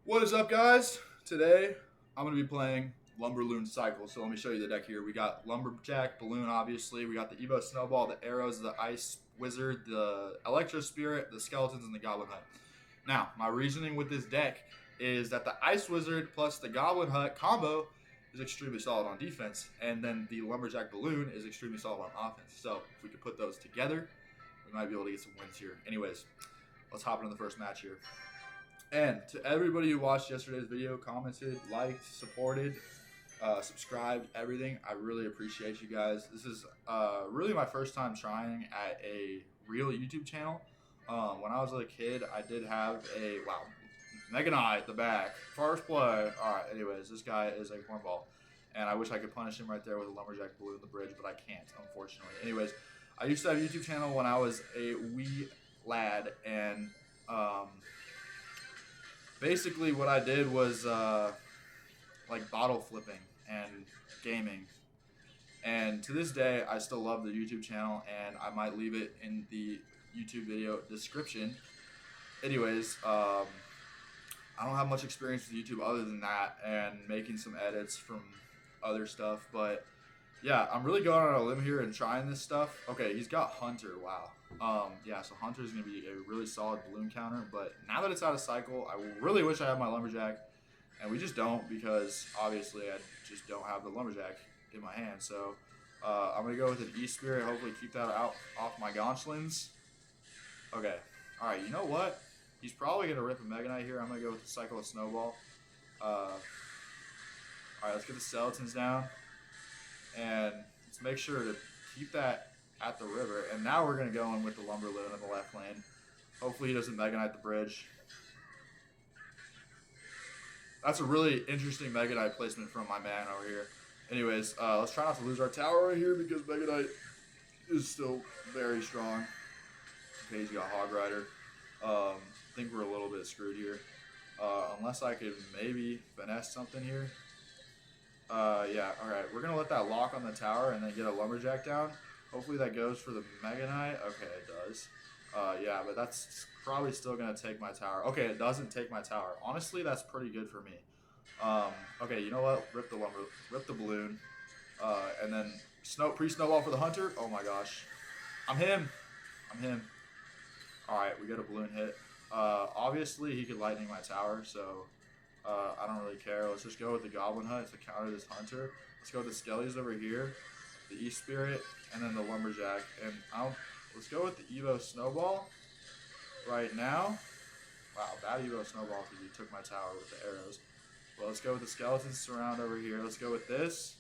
What is up, guys? Today I'm going to be playing Lumberloon Cycle. So let me show you the deck here. We got Lumberjack, Balloon, obviously. We got the Evo Snowball, the Arrows, the Ice Wizard, the Electro Spirit, the Skeletons, and the Goblin Hut. Now, my reasoning with this deck is that the Ice Wizard plus the Goblin Hut combo is extremely solid on defense, and then the Lumberjack Balloon is extremely solid on offense. So if we could put those together, we might be able to get some wins here. Anyways, let's hop into the first match here. And to everybody who watched yesterday's video, commented, liked, supported, subscribed, everything, I really appreciate you guys. This is really my first time trying at a real YouTube channel. When I was a kid, I did have a, wow, Mega Knight at the back. First play. All right, anyways, this guy is a cornball. And I wish I could punish him right there with a Lumberjack Balloon in the bridge, but I can't, unfortunately. Anyways, I used to have a YouTube channel when I was a wee lad, and basically what I did was like bottle flipping and gaming. And to this day, I still love the YouTube channel, and I might leave it in the YouTube video description. Anyways, I don't have much experience with YouTube other than that and making some edits from other stuff. But yeah, I'm really going on a limb here and trying this stuff. Okay, he's got Hunter. Wow. Yeah, so Hunter's going to be a really solid balloon counter. But now that it's out of cycle, I really wish I had my Lumberjack. And we just don't, because obviously I just don't have the Lumberjack in my hand. So I'm going to go with an E-Spirit. Hopefully keep that out off my Gonchlins. Okay. All right, you know what? He's probably going to rip a Mega Knight here. I'm going to go with the Cycle of Snowball. All right, let's get the Skeletons down. And let's make sure to keep that at the river. And now we're going to go in with the Lumberloon in the left lane. Hopefully he doesn't Mega Knight the bridge. That's a really interesting Mega Knight placement from my man over here. Anyways, let's try not to lose our tower right here because Mega Knight is still very strong. Okay, he's got Hog Rider. I think we're a little bit screwed here. Unless I could maybe finesse something here. Yeah, alright. We're going to let that lock on the tower and then get a Lumberjack down. Hopefully that goes for the Mega Knight. Okay, it does. Yeah, but that's probably still going to take my tower. Okay, it doesn't take my tower. Honestly, that's pretty good for me. Okay, you know what? Rip the balloon. And then pre-snowball for the Hunter. Oh my gosh. I'm him. Alright, we got a balloon hit. Obviously, he could lightning my tower, so I don't really care. Let's just go with the Goblin Hut to counter this Hunter. Let's go with the Skellies over here, the E-Spirit, and then the Lumberjack. And let's go with the Evo Snowball right now. Wow, bad Evo Snowball because he took my tower with the arrows. Well, let's go with the Skeletons Surround over here. Let's go with this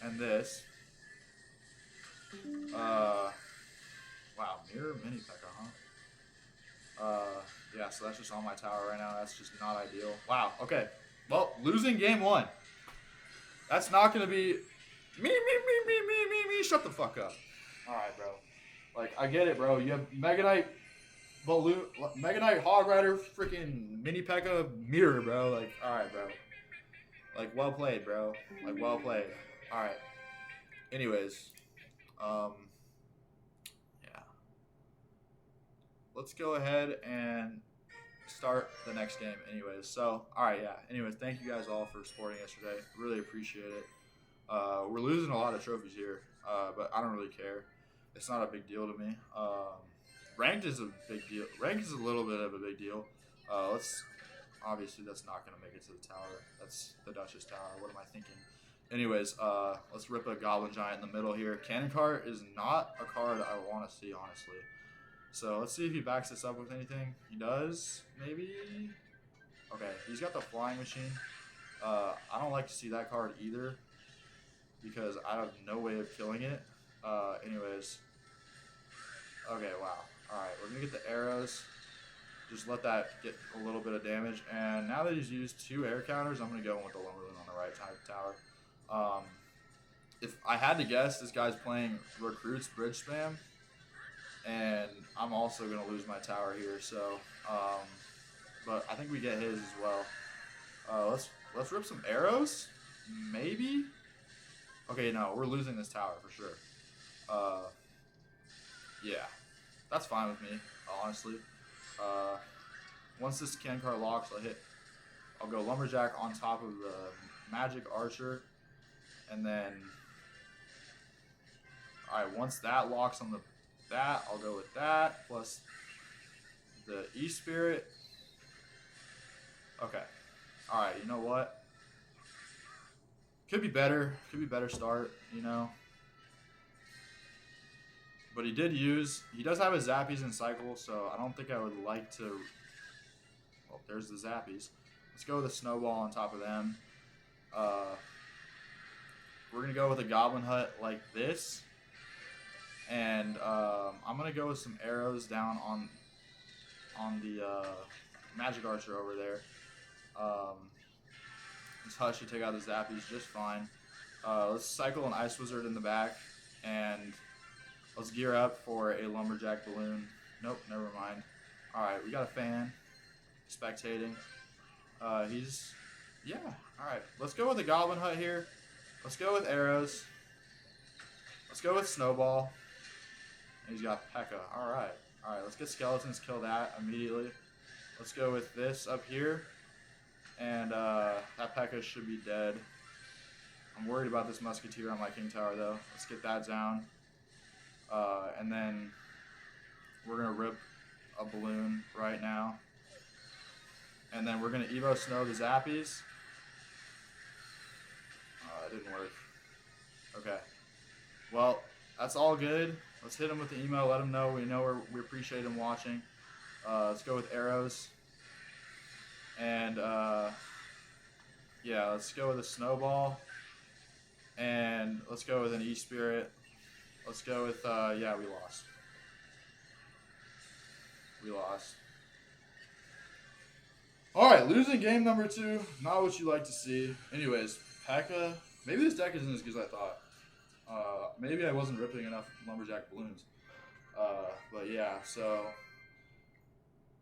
and this. Wow, Mirror Mini P.E.K.K.A, huh? Yeah, so that's just on my tower right now. That's just not ideal. Wow, okay. Well, losing game one. That's not going to be... Me. Shut the fuck up. Alright, bro. Like, I get it, bro. You have Mega Knight, Balloon, Mega Knight, Hog Rider, freaking Mini P.E.K.K.A, Mirror, bro. Like, alright, bro. Like, well played, bro. Like, well played. Alright. Anyways. Let's go ahead and start the next game anyways. So, alright, yeah. Anyways, thank you guys all for supporting yesterday. Really appreciate it. We're losing a lot of trophies here, but I don't really care. It's not a big deal to me. Ranked is a big deal. Ranked is a little bit of a big deal. Obviously, that's not going to make it to the tower. That's the Duchess Tower. What am I thinking? Anyways, let's rip a Goblin Giant in the middle here. Cannon Cart is not a card I want to see, honestly. So let's see if he backs this up with anything. He does, maybe? Okay, he's got the Flying Machine. I don't like to see that card either because I have no way of killing it. Anyways. Okay, wow. Alright, we're going to get the arrows. Just let that get a little bit of damage. And now that he's used 2 air counters, I'm going to go in with the Lumberloon on the right side of the tower. If I had to guess, this guy's playing Recruits Bridge Spam. And I'm also going to lose my tower here, so, but I think we get his as well. Let's rip some arrows, maybe? Okay, no, we're losing this tower for sure. Yeah, that's fine with me, honestly. Once this can card locks, I'll hit I'll go Lumberjack on top of the Magic Archer, and then, all right, once that locks on that, I'll go with that, plus the E-Spirit. Okay. All right, you know what? Could be better start, you know. But he does have his Zappies in cycle, so I don't think I would like to, well, there's the Zappies. Let's go with a Snowball on top of them. We're going to go with a Goblin Hut like this. And I'm going to go with some arrows down on the Magic Archer over there. This hut should take out the Zappies just fine. Let's cycle an Ice Wizard in the back, and let's gear up for a Lumberjack Balloon. Nope, never mind. Alright, we got a fan spectating. Yeah, alright. Let's go with the Goblin Hut here. Let's go with arrows. Let's go with Snowball. And he's got P.E.K.K.A. Alright, alright. Let's get Skeletons, kill that immediately. Let's go with this up here. And that P.E.K.K.A. should be dead. I'm worried about this Musketeer on my King Tower, though. Let's get that down. And then we're going to rip a balloon right now. And then we're going to Evo Snow the Zappies. It didn't work. Okay. Well, that's all good. Let's hit him with the email. Let him know we appreciate him watching. Let's go with arrows. And, yeah, let's go with a Snowball. And let's go with an E-Spirit. Let's go with, yeah, we lost. We lost. Alright, losing game number 2. Not what you like to see. Anyways, P.E.K.K.A. Maybe this deck isn't as good as I thought. Maybe I wasn't ripping enough Lumberjack Balloons. But yeah, so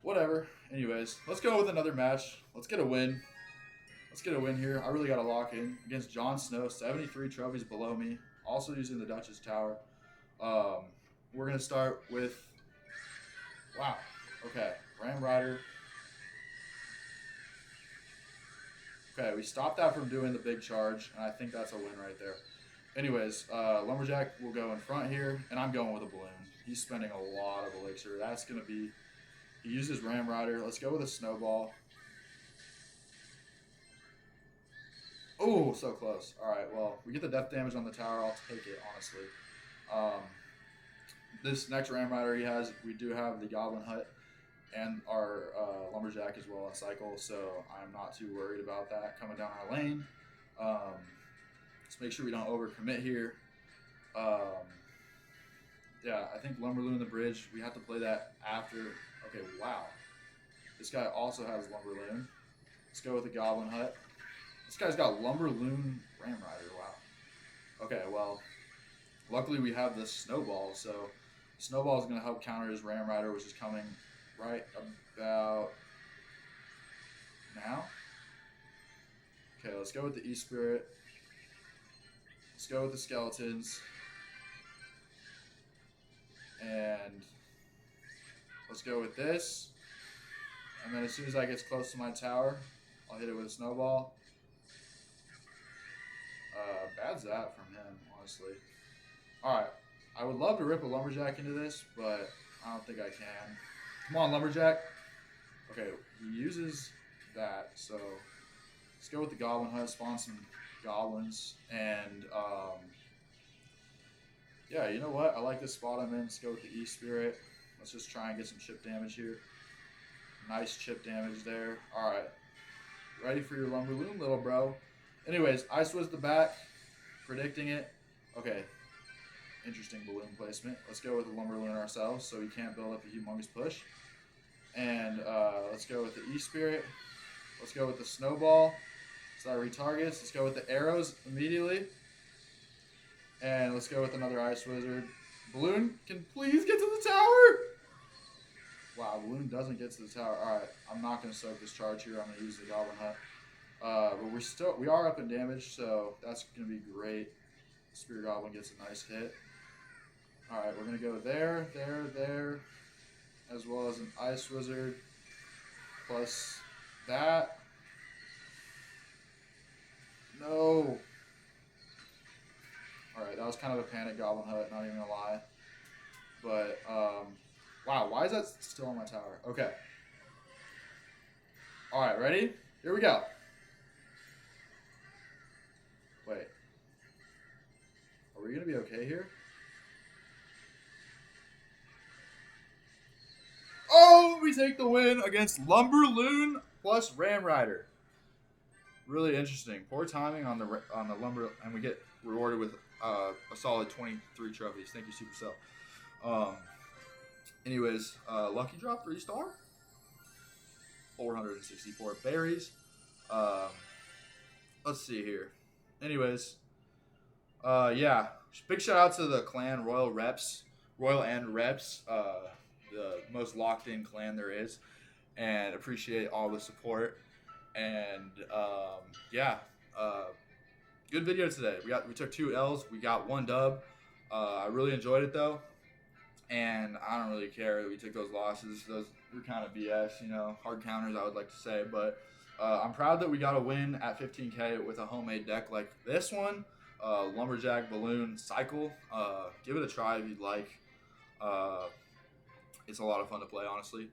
whatever. Anyways, let's go with another match. Let's get a win. Let's get a win here. I really got to lock in against Jon Snow, 73 trophies below me. Also using the Duchess Tower. We're going to start with, wow, okay, Ram Rider. Okay, we stopped that from doing the big charge, and I think that's a win right there. Anyways, Lumberjack will go in front here, and I'm going with a balloon. He's spending a lot of elixir. That's going to be, he uses Ram Rider. Let's go with a Snowball. Oh, so close. All right, well, we get the death damage on the tower. I'll take it, honestly. This next Ram Rider he has, we do have the Goblin Hut and our Lumberjack as well on cycle, so I'm not too worried about that coming down our lane. Let's make sure we don't overcommit here. Yeah, I think Lumberloon in the bridge, we have to play that after. Okay, wow. This guy also has Lumberloon. Let's go with the Goblin Hut. This guy's got Lumberloon Ram Rider, wow. Okay, well, luckily we have this Snowball, so Snowball is going to help counter his Ram Rider, which is coming right about now. Okay, let's go with the E-Spirit. Let's go with the Skeletons. And let's go with this. And then as soon as I get close to my tower, I'll hit it with a Snowball. Bad zap from him, honestly. Alright, I would love to rip a Lumberjack into this, but I don't think I can. Come on, Lumberjack. Okay, he uses that, so let's go with the Goblin Hut, spawn some goblins, and yeah, you know what? I like this spot I'm in. Let's go with the E-Spirit. Let's just try and get some chip damage here. Nice chip damage there. Alright, ready for your Lumberloon, little bro. Anyways, Ice Wiz the back, predicting it. Okay, interesting balloon placement. Let's go with the Lumberloon ourselves so we can't build up a humongous push. And let's go with the E-Spirit. Let's go with the Snowball. So that retargets. Let's go with the arrows immediately. And let's go with another Ice Wizard. Balloon, can please get to the tower? Wow, Balloon doesn't get to the tower. Alright, I'm not going to soak this charge here. I'm going to use the Goblin Hut. But we are up in damage, so that's going to be great. Spear Goblin gets a nice hit. Alright, we're going to go there, as well as an Ice Wizard, plus that. No. All right, that was kind of a panic goblin hut. Not even gonna lie. But wow, why is that still on my tower? Okay. All right, ready? Here we go. Wait, are we gonna be okay here? Oh, we take the win against Lumberloon plus Ram Rider. Really interesting. Poor timing on the lumber, and we get rewarded with a solid 23 trophies. Thank you, Supercell. Um, anyways, lucky drop 3-star, 464 berries. Um, let's see here. Anyways, yeah, big shout out to the clan Royal and Reps, the most locked in clan there is, and appreciate all the support. And yeah, uh, good video today. We took 2 L's. We got 1 dub. I really enjoyed it though, and I don't really care that we took those losses. Those were kind of BS, hard counters I would like to say. But I'm proud that we got a win at 15K with a homemade deck like this one, Lumberjack Balloon Cycle. Give it a try if you'd like. Uh, it's a lot of fun to play, honestly.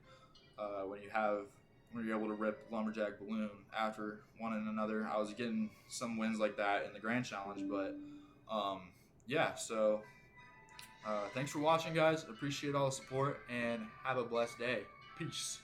When you're able to rip Lumberjack Balloon after one and another. I was getting some wins like that in the Grand Challenge, but yeah, so thanks for watching, guys. Appreciate all the support, and have a blessed day. Peace.